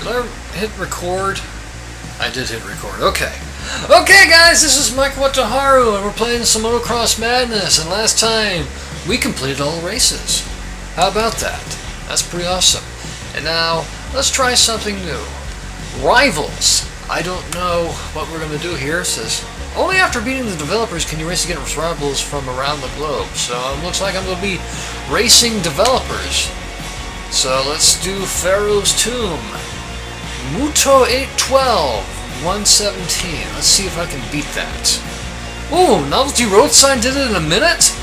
Did I hit record? I did hit record. Okay. Okay, guys, this is Mike Wataharu, and we're playing some Motocross Madness. And last time, we completed all the races. How about that? That's pretty awesome. And now, let's try something new. Rivals. I don't know what we're going to do here. It says, only after beating the developers can you race against rivals from around the globe. So it looks like I'm going to be racing developers. So let's do Pharaoh's Tomb. Muto 812, 117. Let's see if I can beat that. Ooh, Novelty Road Sign did it in a minute?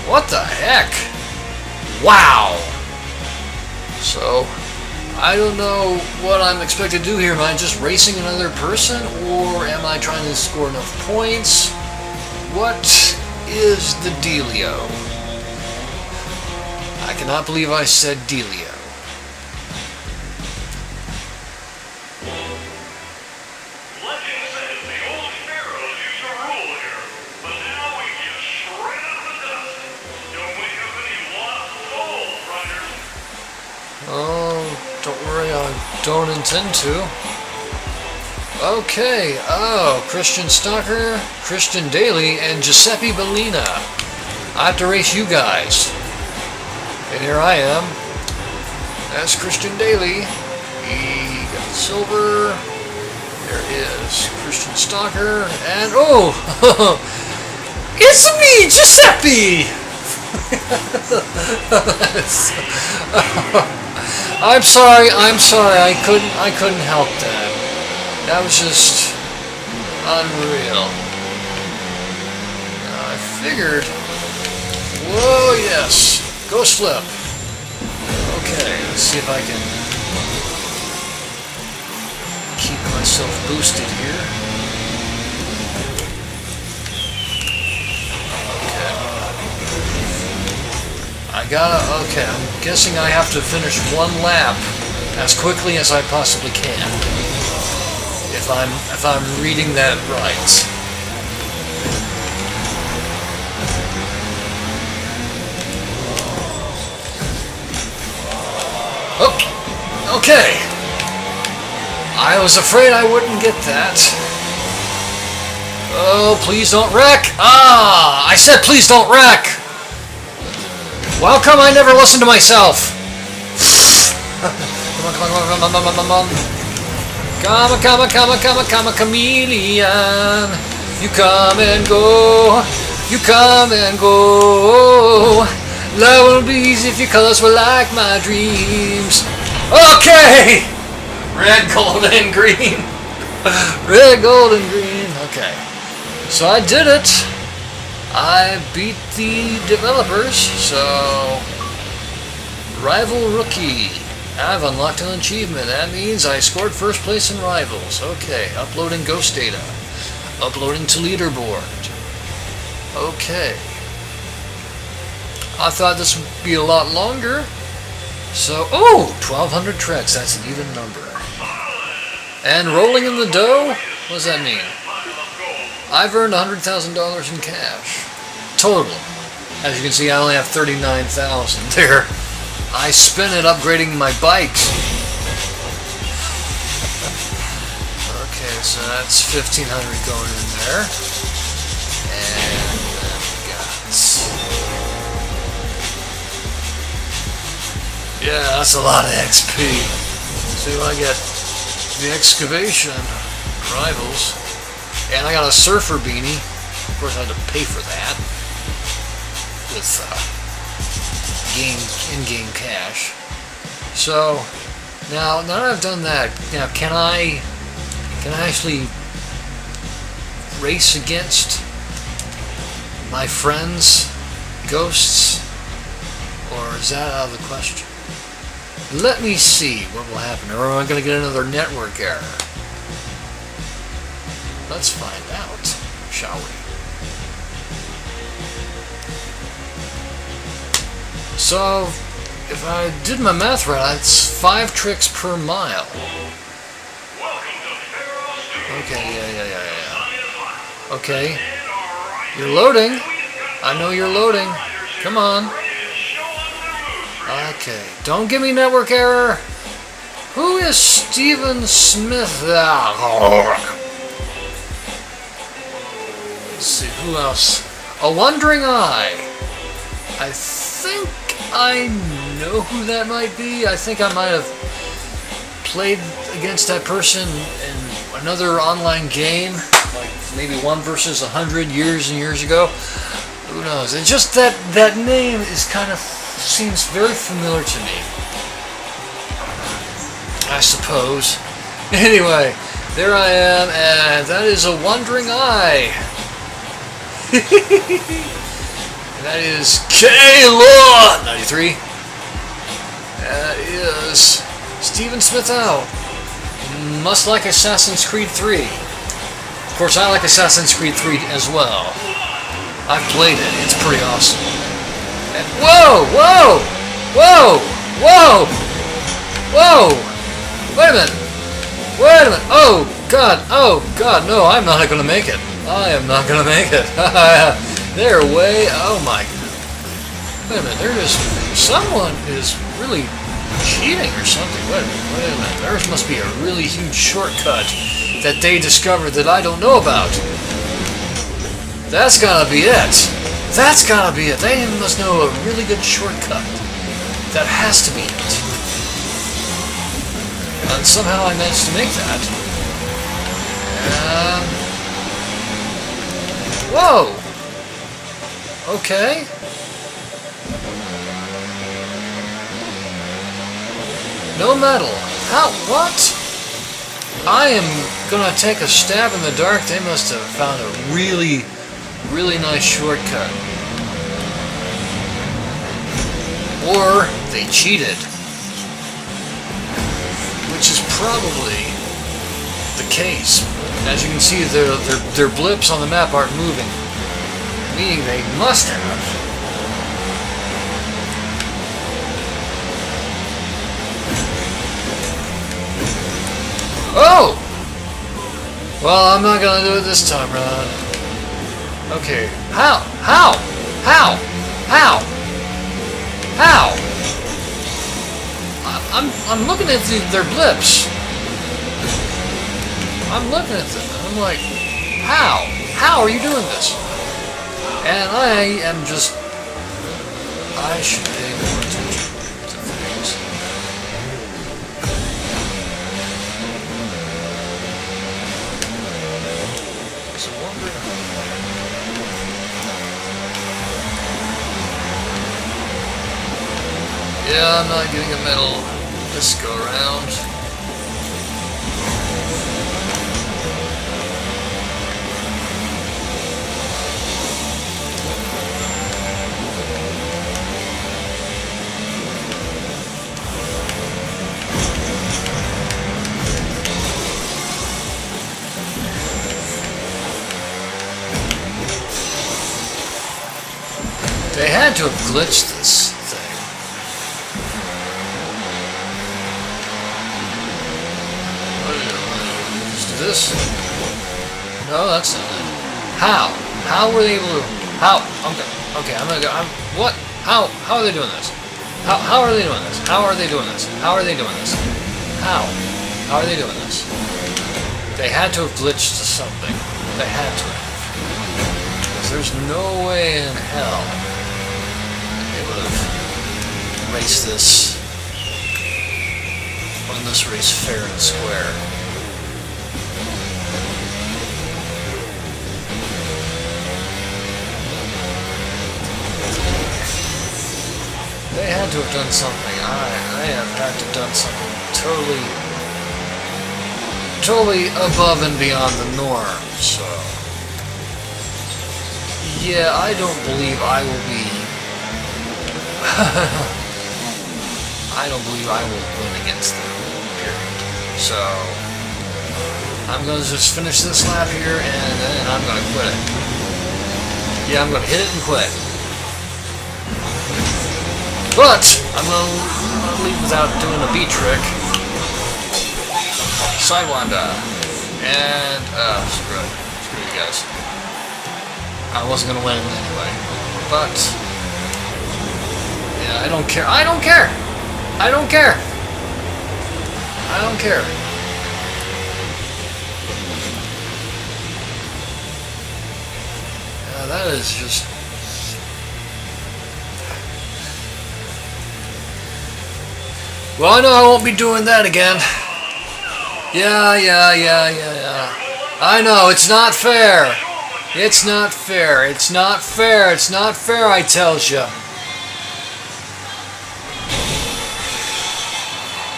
What the heck? Wow. So, I don't know what I'm expected to do here. Am I just racing another person, or am I trying to score enough points? What is the dealio? I cannot believe I said dealio. Legend says the old pharaohs used to rule here, but now we get straight out of the dust. Don't wake up any lost souls, riders. Oh, don't worry, I don't intend to. Okay, oh, Christian Stalker, Christian Daly, and Giuseppe Bellina. I have to race you guys. And here I am. That's Christian Daly. He got silver. There is Christian Stalker. And, oh! It's me, Giuseppe! I'm sorry. I couldn't help that. That was just unreal. I figured. Whoa, yes. Ghost flip. Okay, let's see if I can keep myself boosted here. Okay, I'm guessing I have to finish one lap as quickly as I possibly can. If I'm reading that right. Oh, okay. I was afraid I wouldn't get that. Oh, please don't wreck. Ah, I said please don't wreck. Well, come, I never listen to myself. Come on, chameleon. You come and go. You come and go. Love will be easy if your colors were like my dreams. Okay! Red, gold, and green. Red, gold, and green. Okay. So I did it. I beat the developers. So, Rival Rookie. I've unlocked an achievement. That means I scored first place in Rivals. Okay. Uploading ghost data. Uploading to leaderboard. Okay. I thought this would be a lot longer. So, oh, 1,200 treads. That's an even number. And rolling in the dough? What does that mean? I've earned $100,000 in cash. Total. As you can see, I only have $39,000 there. I spent it upgrading my bikes. Okay, so that's 1,500 going in there. And then we got... Yeah, that's a lot of XP. See what I get? The excavation rivals. And I got a surfer beanie. Of course, I had to pay for that. With in-game cash. So, now that I've done that, now can I actually race against my friends, ghosts? Or is that out of the question? Let me see what will happen. Or am I going to get another network error? Let's find out, shall we? So, if I did my math right, it's 5 tricks per mile. Okay, yeah. Okay. You're loading. I know you're loading. Come on. Okay. Don't give me network error. Who is Stephen Smith? Let's see, who else? A Wandering Eye. I think I know who that might be. I think I might have played against that person in another online game, like maybe 1 versus 100 years and years ago. Who knows? It's just that name is kind of seems very familiar to me, I suppose. Anyway, there I am, and that is A Wandering Eye. And that is K-Law 93. That is Stephen Smith out. Must like Assassin's Creed 3. Of course, I like Assassin's Creed 3 as well. I've played it. It's pretty awesome. And whoa! Whoa! Whoa! Whoa! Whoa! Wait a minute! Wait a minute! Oh God! Oh God! No, I'm not going to make it. I am not going to make it. They're way... Oh my... Wait a minute, there is... Someone is really cheating or something. Wait a minute. There must be a really huge shortcut that they discovered that I don't know about. That's gotta be it. That's gotta be it. They must know a really good shortcut. That has to be it. And somehow I managed to make that. Whoa! Okay. No metal. How? What? I am gonna take a stab in the dark. They must have found a really, really nice shortcut. Or they cheated. Which is probably the case. As you can see, their blips on the map aren't moving. Meaning they must have. Oh! Well, I'm not gonna do it this time, Ron. Okay. How? How? How? How? How? I'm looking at their blips. I'm looking at them, and I'm like, how? How are you doing this? And I am just... I should pay more attention to things. So yeah, I'm not getting a medal this go around. They had to have glitched this thing. Just do this? No, that's not it. How? How were they able to... How? Okay, I'm gonna go... what? How are they doing this? How are they doing this? How are they doing this? How are they doing this? How? How are they doing this? They had to have glitched to something. They had to have. Because there's no way in hell race this, run this race fair and square. They had to have done something. I have had to have done something totally above and beyond the norm. So yeah, I don't believe I will be I don't believe I will win against them, period. So, I'm going to just finish this lap here, and then I'm going to quit it. Yeah, I'm going to hit it and quit. But, I'm going to leave without doing a B trick. Sidewinder. And, screw it. Screw you guys. I wasn't going to win anyway. But... yeah, I don't care. I don't care! I don't care! I don't care. That is just... Well, I know I won't be doing that again. Yeah. I know, it's not fair. It's not fair. It's not fair. It's not fair, I tells you.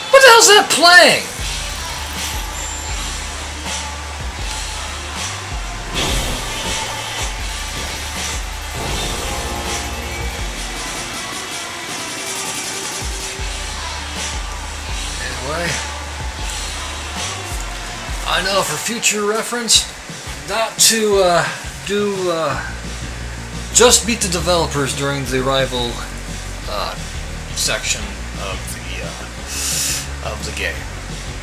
What the hell's that playing? Anyway, I know for future reference, not to just beat the developers during the rival section of the game.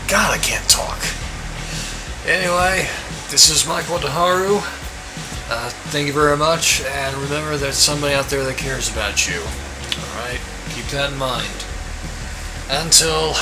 God, I can't talk. Anyway, this is Mike Wataharu. Thank you very much, and remember there's somebody out there that cares about you. Alright, keep that in mind. Until